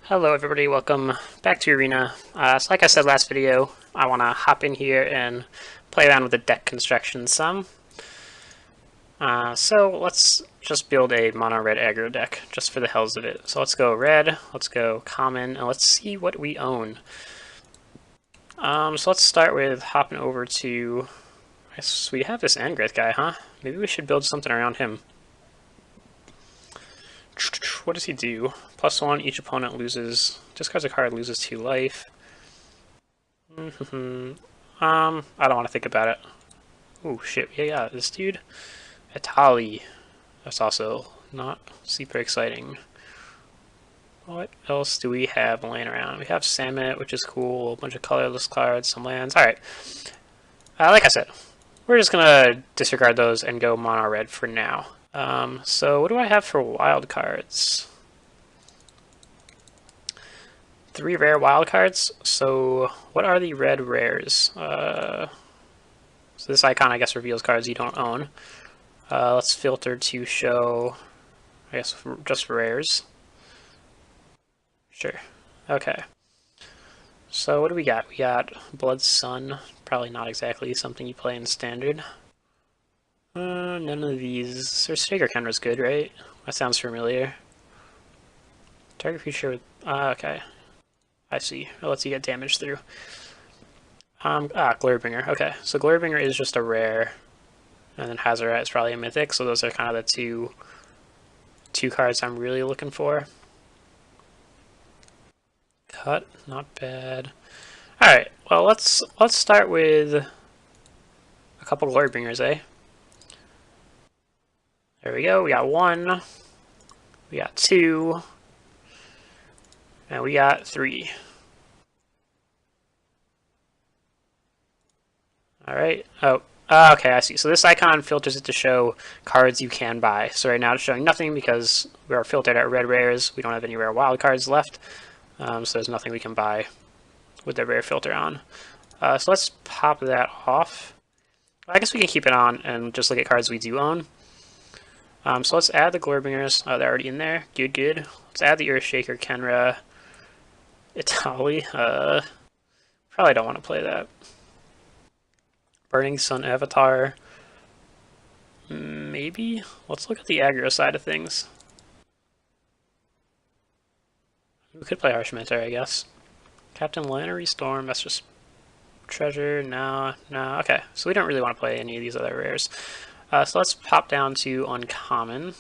Hello everybody, welcome back to Arena. So like I said last video, I want to hop in here and play around with the deck construction some. So let's just build a mono red aggro deck, just for the hells of it. So let's go red, let's go common, and let's see what we own. So let's start with hopping over to, I guess we have this Angrith guy, huh? Maybe we should build something around him. What does he do? +1, each opponent loses, discards a card, loses 2 life. I don't want to think about it. Oh shit, yeah, this dude. Itali. That's also not super exciting. What else do we have laying around? We have Samet, which is cool, a bunch of colorless cards, some lands. Alright. Like I said, we're just gonna disregard those and go mono red for now. So what do I have for wild cards? 3 rare wild cards. So what are the red rares? So this icon, I guess, reveals cards you don't own. Let's filter to show, I guess, just rares. Sure. Okay. So what do we got? We got Blood Sun. Probably not exactly something you play in standard. None of these. Sursaker Kenra's good, right? That sounds familiar. Target creature with... okay. I see. It lets you get damage through. Glurbringer. Okay, so Glurbringer is just a rare. And then Hazoret is probably a mythic, so those are kind of the two cards I'm really looking for. Cut, not bad. Alright, well let's start with a couple Glurbbringers, eh? There we go, we got 1, we got 2, and we got 3. Alright, okay, I see. So this icon filters it to show cards you can buy. So right now it's showing nothing because we are filtered at red rares. We don't have any rare wild cards left. So there's nothing we can buy with the rare filter on. So let's pop that off. I guess we can keep it on and just look at cards we do own. So let's add the Glorbingers. They're already in there. Good, good. Let's add the Earthshaker, Kenra, Itali. Probably don't want to play that. Burning Sun Avatar. Maybe? Let's look at the aggro side of things. We could play Harsh Mentor, I guess. Captain Lannery Storm, that's just treasure. No, okay. So we don't really want to play any of these other rares. So let's pop down to uncommon.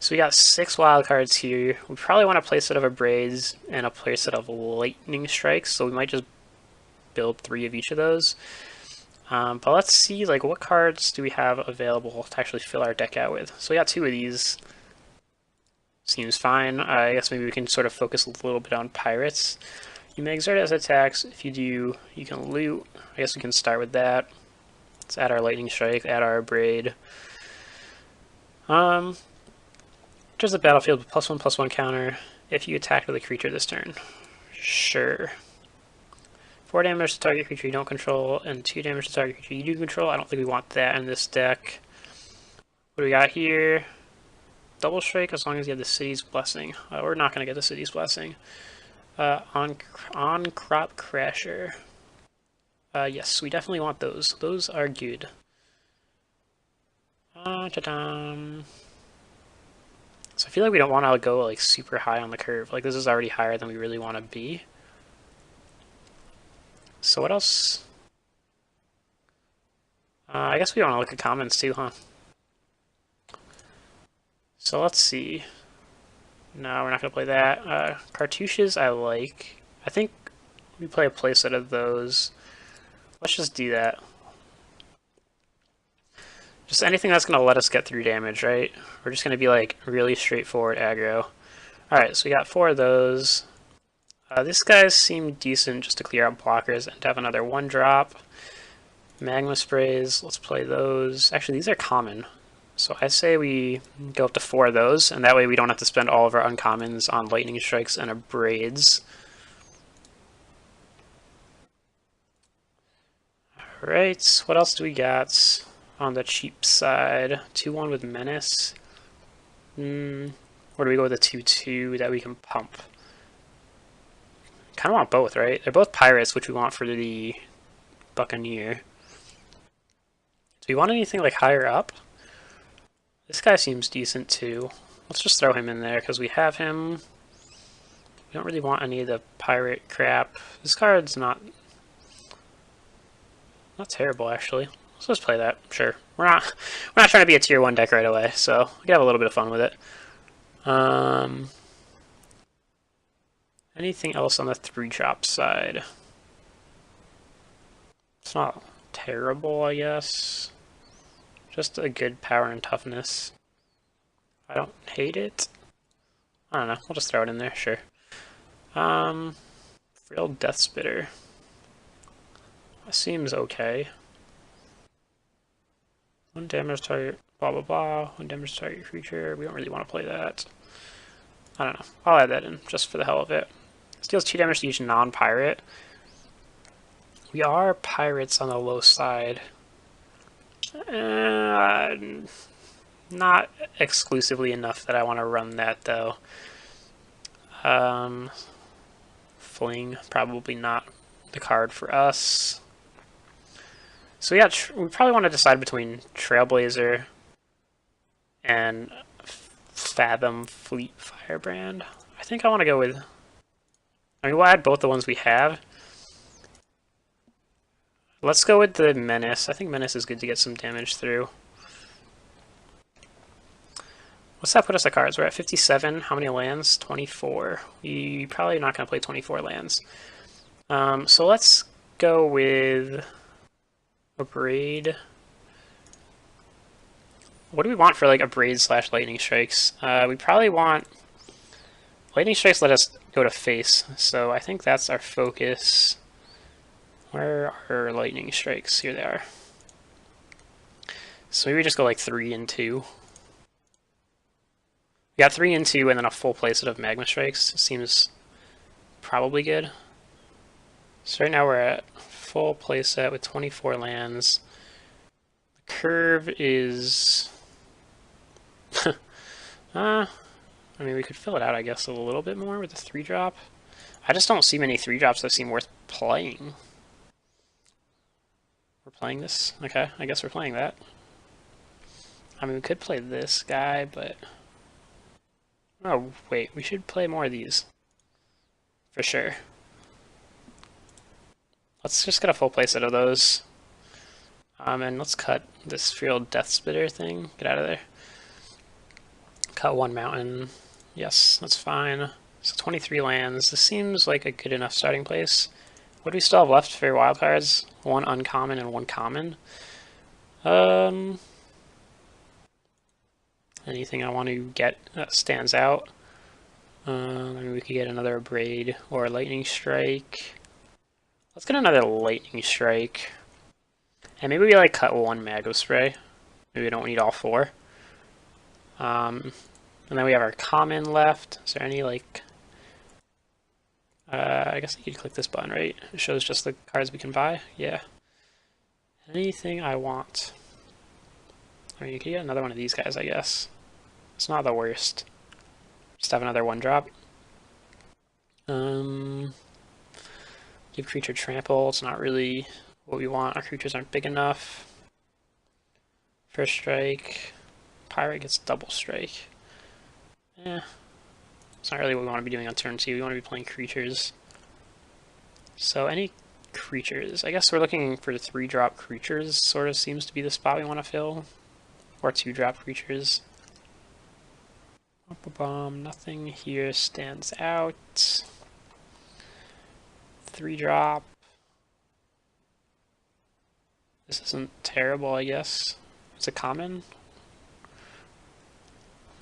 So we got 6 wild cards here. We probably want a playset of Abrades and a playset of Lightning Strikes, so we might just build 3 of each of those. But let's see, like, what cards do we have available to actually fill our deck out with? So we got 2 of these. Seems fine. I guess maybe we can sort of focus a little bit on pirates. You may exert it as attacks. If you do, you can loot. I guess we can start with that. Let's add our Lightning Strike, add our Braid. Just a battlefield with +1/+1 counter if you attack with a creature this turn. Sure. 4 damage to target creature you don't control, and 2 damage to target creature you do control. I don't think we want that in this deck. What do we got here? Double Strike as long as you have the City's Blessing. We're not going to get the City's Blessing. On Crop Crasher. Yes, we definitely want those. Those are good. Ta-dam. So I feel like we don't want to go like super high on the curve. Like this is already higher than we really want to be. So what else? I guess we want to look at commons too, huh? So let's see. No, we're not going to play that. Cartouches I like. I think we play a playset of those. Let's just do that. Just anything that's going to let us get through damage, right? We're just going to be like really straightforward aggro. Alright, so we got 4 of those. This guys seem decent just to clear out blockers and to have another 1-drop. Magma Sprays, let's play those. Actually, these are common. So I say we go up to 4 of those, and that way we don't have to spend all of our uncommons on Lightning Strikes and Abrades. Alright, what else do we got on the cheap side? 2-1 with Menace. Or do we go with a 2/2 that we can pump? Kind of want both, right? They're both pirates, which we want for the Buccaneer. Do we want anything like higher up? This guy seems decent too. Let's just throw him in there because we have him. We don't really want any of the pirate crap. This card's not terrible actually. Let's just play that. Sure. We're not trying to be a tier 1 deck right away, so we can have a little bit of fun with it. Anything else on the 3-drop side? It's not terrible, I guess. Just a good power and toughness. I don't hate it. I don't know. We'll just throw it in there, sure. Real Death Spitter. Seems okay. 1 damage target, blah blah blah. 1 damage target creature. We don't really want to play that. I don't know. I'll add that in just for the hell of it. This deals 2 damage to each non-pirate. We are pirates on the low side. Not exclusively enough that I want to run that though. Fling, probably not the card for us. So yeah, we probably want to decide between Trailblazer and Fathom Fleet Firebrand. I think I want to go with... I mean, we'll add both the ones we have. Let's go with the Menace. I think Menace is good to get some damage through. What's that put us at cards? We're at 57. How many lands? 24. We probably not going to play 24 lands. So let's go with a Braid. What do we want for like a Braid / Lightning Strikes? We probably want... Lightning Strikes let us go to face, so I think that's our focus. Where are Lightning Strikes? Here they are. So maybe we just go like 3 and 2. We got 3 and 2 and then a full playset of Magma Strikes. Seems probably good. So right now we're at full playset with 24 lands. The curve is... I mean, we could fill it out, I guess, a little bit more with the 3-drop. I just don't see many 3-drops that seem worth playing. We're playing this? Okay, I guess we're playing that. I mean, we could play this guy, but... Oh, wait, we should play more of these. For sure. Let's just get a full playset of those. And let's cut this Field Death Spitter thing. Get out of there. Cut 1 mountain. Yes, that's fine. So 23 lands. This seems like a good enough starting place. What do we still have left for wildcards? 1 uncommon and 1 common. Anything I want to get that stands out? Maybe we could get another Braid or a Lightning Strike. Let's get another Lightning Strike. And maybe we like cut 1 Mago Spray. Maybe we don't need all 4. And then we have our common left. Is there any like... I guess I could click this button, right? It shows just the cards we can buy. Yeah. Anything I want. I mean, you could get another one of these guys, I guess. It's not the worst. Just have another 1-drop. Give creature trample. It's not really what we want. Our creatures aren't big enough. First strike. Pirate gets double strike. Yeah. It's not really what we want to be doing on turn 2. We want to be playing creatures. So any creatures. I guess we're looking for 3-drop creatures. Sort of seems to be the spot we want to fill. Or 2-drop creatures. Nothing here stands out. 3-drop. This isn't terrible, I guess. It's a common.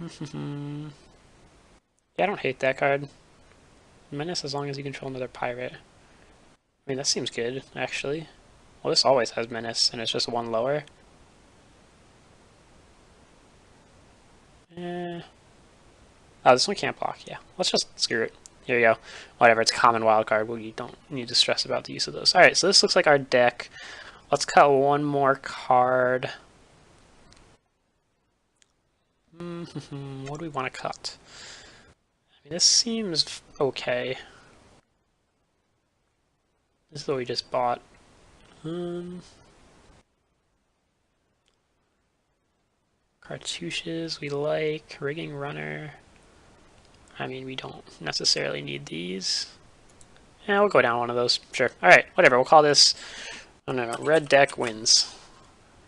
Yeah, I don't hate that card. Menace as long as you control another pirate. I mean, that seems good, actually. Well, this always has Menace, and it's just 1 lower. Oh, this one can't block, yeah. Let's just screw it. Here we go. Whatever, it's a common wild card. We don't need to stress about the use of those. Alright, so this looks like our deck. Let's cut 1 more card. What do we want to cut? I mean, this seems okay. This is what we just bought. Cartouches we like. Rigging runner. I mean, we don't necessarily need these. Yeah, we'll go down one of those. Sure. Alright, whatever. We'll call this, I don't know, red deck wins.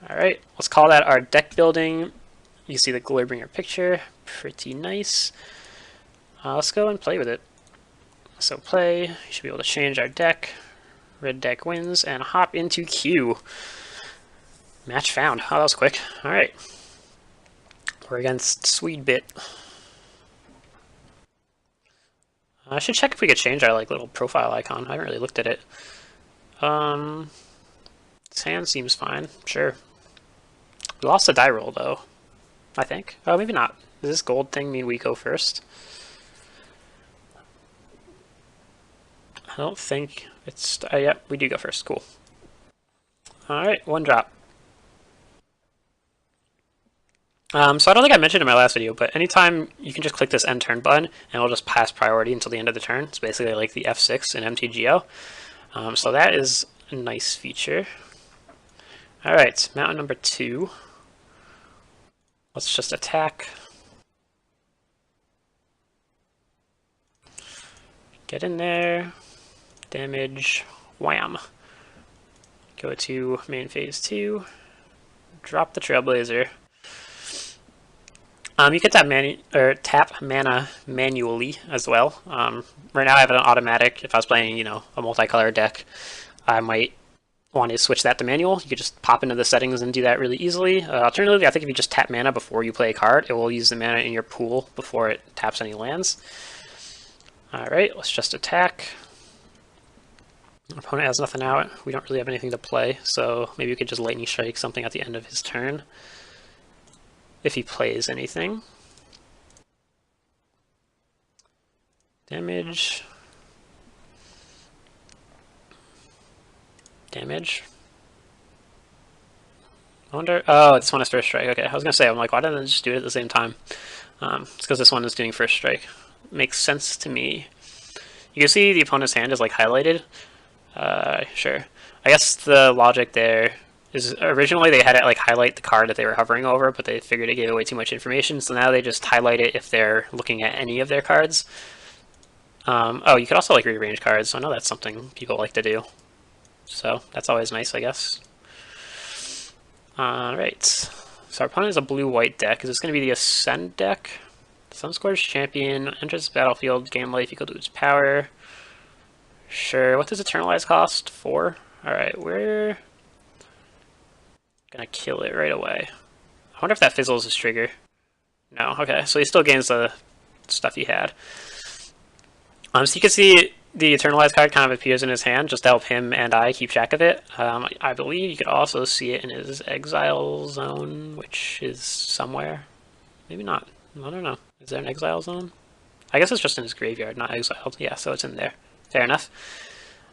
Alright, let's call that our deck building. You see the Glorybringer picture. Pretty nice. Let's go and play with it. So play. You should be able to change our deck. Red deck wins, and hop into queue. Match found. Oh, that was quick. Alright. We're against Swedebit. I should check if we could change our little profile icon. I haven't really looked at it. This hand seems fine. Sure. We lost a die roll though, I think. Oh, maybe not. Does this gold thing mean we go first? I don't think it's... yeah, we do go first. Cool. Alright, one drop. So I don't think I mentioned in my last video, but anytime you can just click this end turn button and it'll just pass priority until the end of the turn. It's basically like the F6 in MTGO. So that is a nice feature. Alright, mountain number 2. Let's just attack. Get in there. Damage. Wham. Go to main phase 2. Drop the Trailblazer. You can tap mana manually as well. Right now I have an automatic. If I was playing, a multicolor deck, I might want to switch that to manual. You could just pop into the settings and do that really easily. Alternatively, I think if you just tap mana before you play a card, it will use the mana in your pool before it taps any lands. Alright, let's just attack. Our opponent has nothing out. We don't really have anything to play, so maybe we could just lightning strike something at the end of his turn. If he plays anything. Damage. Damage. I wonder... Oh, this one is first strike. Okay, I was going to say, I'm like, why didn't I just do it at the same time? It's because this one is doing first strike. Makes sense to me. You can see the opponent's hand is highlighted. Sure. I guess the logic there is originally they had it highlight the card that they were hovering over, but they figured it gave away too much information, so now they just highlight it if they're looking at any of their cards. Oh, you could also rearrange cards, so I know that's something people like to do. So that's always nice, I guess. Alright. So our opponent is a blue-white deck. Is this going to be the Ascend deck? Sunscor's champion enters the battlefield, gain life equal to its power. Sure. What does Eternalize cost? 4? Alright, we're gonna kill it right away. I wonder if that fizzles his trigger. No, okay, so he still gains the stuff he had. So you can see the Eternalize card kind of appears in his hand just to help him and I keep track of it. I believe you could also see it in his exile zone, which is somewhere. Maybe not. I don't know. Is there an exile zone? I guess it's just in his graveyard, not exiled. Yeah, so it's in there. Fair enough.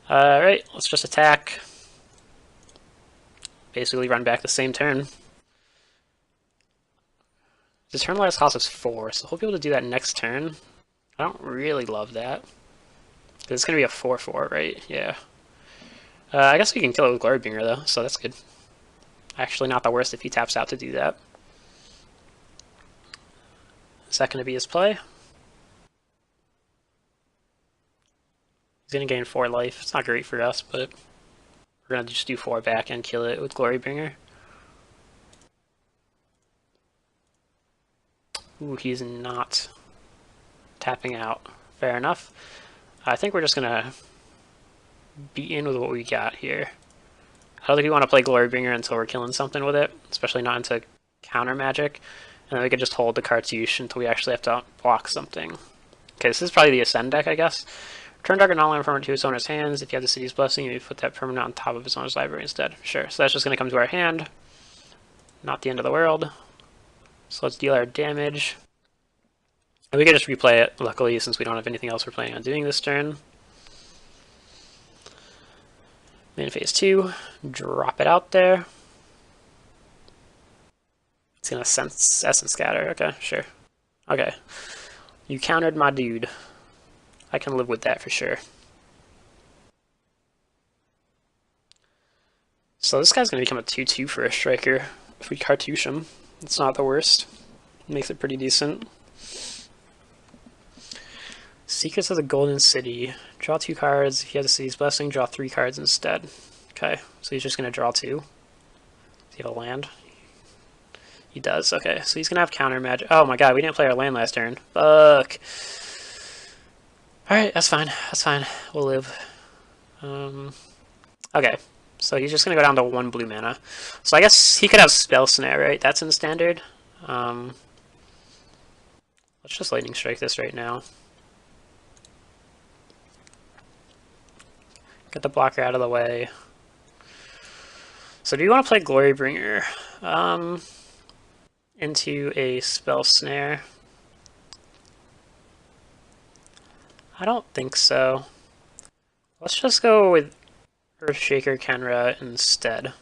Alright, let's just attack. Basically run back the same turn. The Eternalize cost us 4, so we'll be able to do that next turn. I don't really love that. It's going to be a 4-4, right? Yeah. I guess we can kill it with Glorybringer, though, so that's good. Actually, not the worst if he taps out to do that. Is that going to be his play? He's going to gain 4 life. It's not great for us, but we're going to just do 4 back and kill it with Glorybringer. Ooh, he's not tapping out. Fair enough. I think we're just going to be in with what we got here. I don't think we want to play Glorybringer until we're killing something with it, especially not into counter magic. And then we could just hold the cartouche until we actually have to block something. Okay, this is probably the Ascend deck, I guess. Turn target non-land permanent to its owner's hands. If you have the city's blessing, you put that permanent on top of its owner's library instead. Sure, so that's just going to come to our hand. Not the end of the world. So let's deal our damage. And we can just replay it, luckily, since we don't have anything else we're planning on doing this turn. Main phase 2, drop it out there. gonna sense Essence Scatter. Okay, sure. Okay. You countered my dude. I can live with that for sure. So this guy's gonna become a 2/2 for a striker. If we cartouche him, it's not the worst. Makes it pretty decent. Secrets of the Golden City. Draw 2 cards. If he has a city's blessing, draw 3 cards instead. Okay, so he's just gonna draw 2. Does he have a land? He does. Okay, so he's gonna have counter magic. Oh my god, we didn't play our land last turn. Fuck. Alright, that's fine. That's fine. We'll live. Okay, so he's just gonna go down to 1 blue mana. So I guess he could have Spell Snare, right? That's in standard. Let's just Lightning Strike this right now. Get the blocker out of the way. So do you want to play Glorybringer into a Spell Snare? I don't think so. Let's just go with Earthshaker Kenra instead.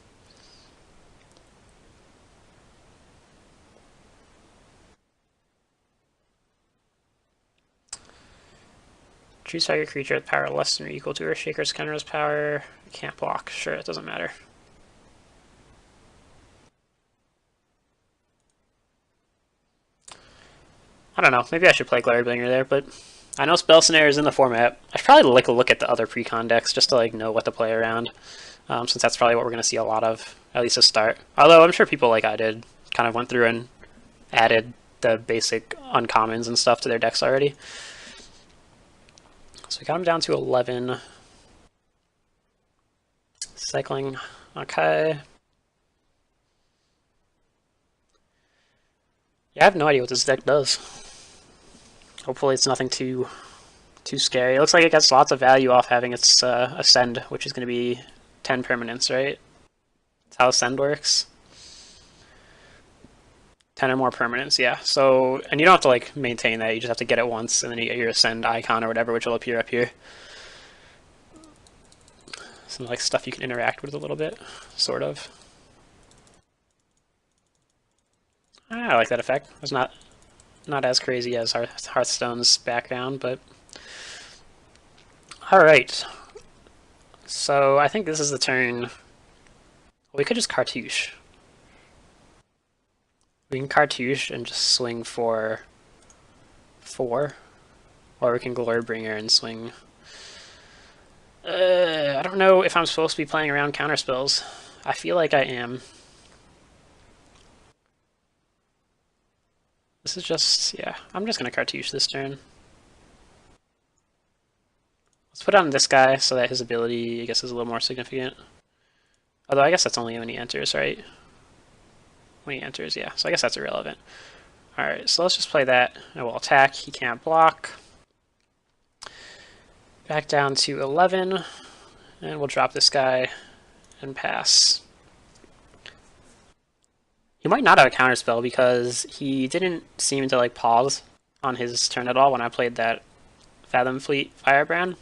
Choose target creature with power less than or equal to Earthshaker's Kenra's power. Can't block. Sure, it doesn't matter. I don't know. Maybe I should play Glorybringer there, but I know Spell Snare is in the format. I should probably like a look at the other precon decks just to like know what to play around, since that's probably what we're going to see a lot of, at least to start. Although I'm sure people like I did kind of went through and added the basic uncommons and stuff to their decks already. So we got him down to 11. Cycling, okay. Yeah, I have no idea what this deck does. Hopefully it's nothing too scary. It looks like it gets lots of value off having its Ascend, which is going to be 10 permanents, right? That's how Ascend works. 10 or more permanents, yeah. So, and you don't have to like maintain that, you just have to get it once, and then you get your Ascend icon or whatever, which will appear up here. Some like stuff you can interact with a little bit, sort of. I like that effect. It's not as crazy as Hearthstone's background, but alright. So I think this is the turn. We could just cartouche. We can cartouche and just swing for 4. Or we can Glorybringer and swing. I don't know if I'm supposed to be playing around counterspells. I feel like I am. This is just, yeah, I'm just going to cartouche this turn. Let's put on this guy so that his ability, I guess, is a little more significant. Although I guess that's only when he enters, right? When he enters, yeah. So I guess that's irrelevant. Alright, so let's just play that. I will attack. He can't block. Back down to 11. And we'll drop this guy and pass. He might not have a counterspell because he didn't seem to like pause on his turn at all when I played that Fathom Fleet Firebrand.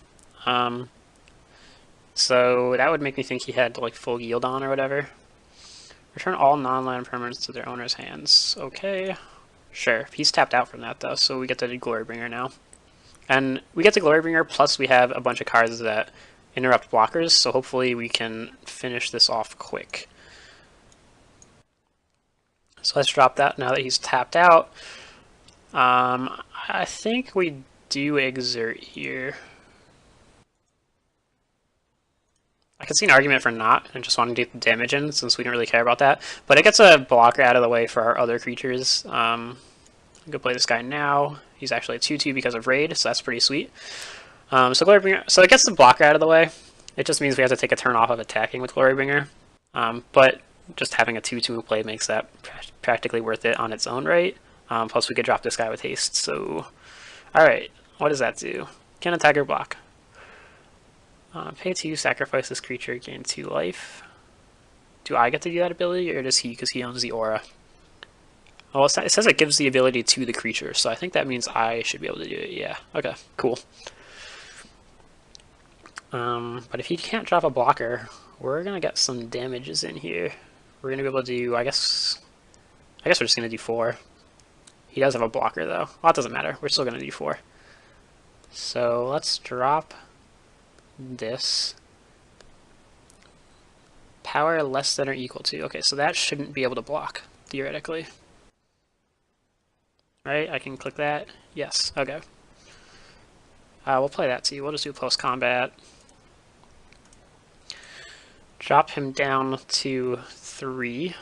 So that would make me think he had like full yield on or whatever. Return all non-land permanents to their owner's hands. Okay, sure. He's tapped out from that though, so we get to Glorybringer now. And we get to Glorybringer, plus we have a bunch of cards that interrupt blockers, so hopefully we can finish this off quick. So let's drop that now that he's tapped out. I think we do exert here. I could see an argument for not and just wanting to get the damage in since we don't really care about that. But it gets a blocker out of the way for our other creatures. I'm going to play this guy now. He's actually a 2/2 because of Raid, so that's pretty sweet. So it gets the blocker out of the way. It just means we have to take a turn off of attacking with Glorybringer. But just having a 2/2 play makes that practically worth it on its own right. Plus we could drop this guy with haste. So, alright, what does that do? Can attack or block. Pay 2, sacrifice this creature, gain 2 life. Do I get to do that ability, or does he, because he owns the aura? Well, it says it gives the ability to the creature, so I think that means I should be able to do it. Yeah, okay, cool. But if he can't drop a blocker, we're going to get some damages in here. We're going to be able to do, I guess I guess we're just going to do 4. He does have a blocker, though. Well, it doesn't matter. We're still going to do 4. So let's drop this. Power less than or equal to. Okay, so that shouldn't be able to block, theoretically. Right? I can click that. Yes. Okay. We'll play that too. We'll just do post-combat. Drop him down to 3.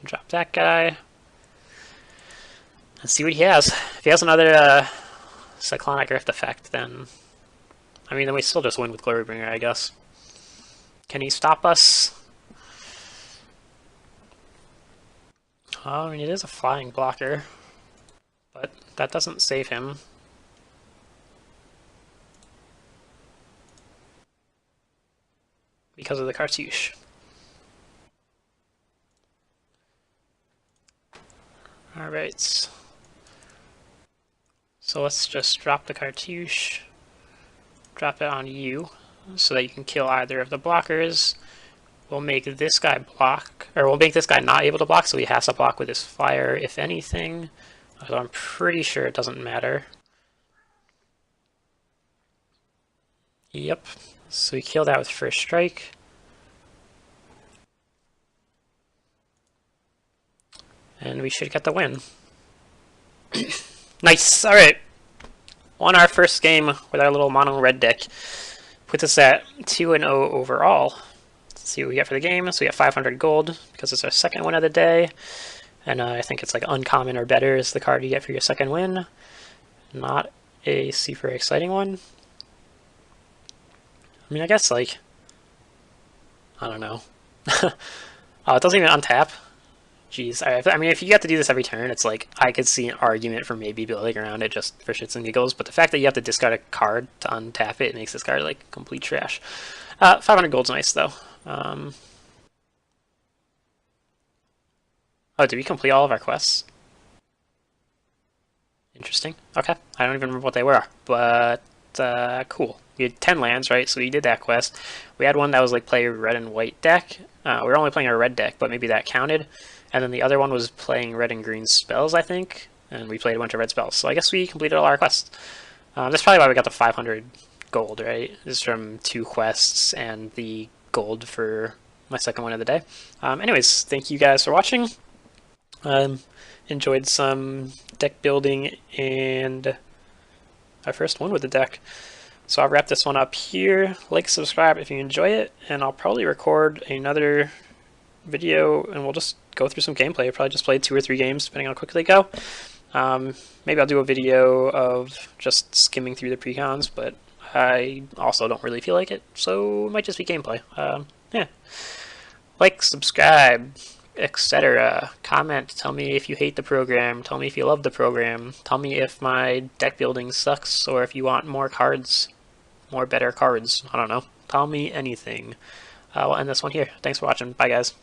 Drop that guy. Let's see what he has. If he has another Cyclonic Rift effect, then... I mean, then we still just win with Glorybringer, I guess. Can he stop us? I mean, it is a flying blocker, but that doesn't save him. Because of the cartouche. Alright. So let's just drop the cartouche. Drop it on you, so that you can kill either of the blockers. We'll make this guy block, or we'll make this guy not able to block, so he has to block with his fire, if anything. Although I'm pretty sure it doesn't matter. Yep. So we kill that with first strike. And we should get the win. Nice! Alright. Won our first game with our little mono red deck. Puts us at 2-0 overall. Let's see what we get for the game. So we get 500 gold because it's our second win of the day. And I think it's like uncommon or better is the card you get for your second win. Not a super exciting one. I mean, I guess like, I don't know. Oh, it doesn't even untap. Jeez, I mean, if you have to do this every turn, it's like, I could see an argument for maybe building around it just for shits and giggles, but the fact that you have to discard a card to untap it makes this card, like, complete trash. 500 gold's nice, though. Oh, did we complete all of our quests? Interesting. Okay, I don't even remember what they were, but, cool. We had 10 lands, right, so we did that quest. We had one that was, like, play red and white deck. We were only playing a red deck, but maybe that counted. And then the other one was playing red and green spells, I think. And we played a bunch of red spells. So I guess we completed all our quests. That's probably why we got the 500 gold, right? This is from 2 quests and the gold for my second one of the day. Anyways, thank you guys for watching. Enjoyed some deck building and our first one with the deck. So I'll wrap this one up here. Like, subscribe if you enjoy it. And I'll probably record another video and we'll just go through some gameplay. I'll probably just play 2 or 3 games depending on how quickly they go. Maybe I'll do a video of just skimming through the precons, but I also don't really feel like it, so it might just be gameplay. Yeah. Like, subscribe, etc. Comment, tell me if you hate the program, tell me if you love the program, tell me if my deck building sucks, or if you want more cards, more better cards, I don't know. Tell me anything. We'll end this one here. Thanks for watching. Bye, guys.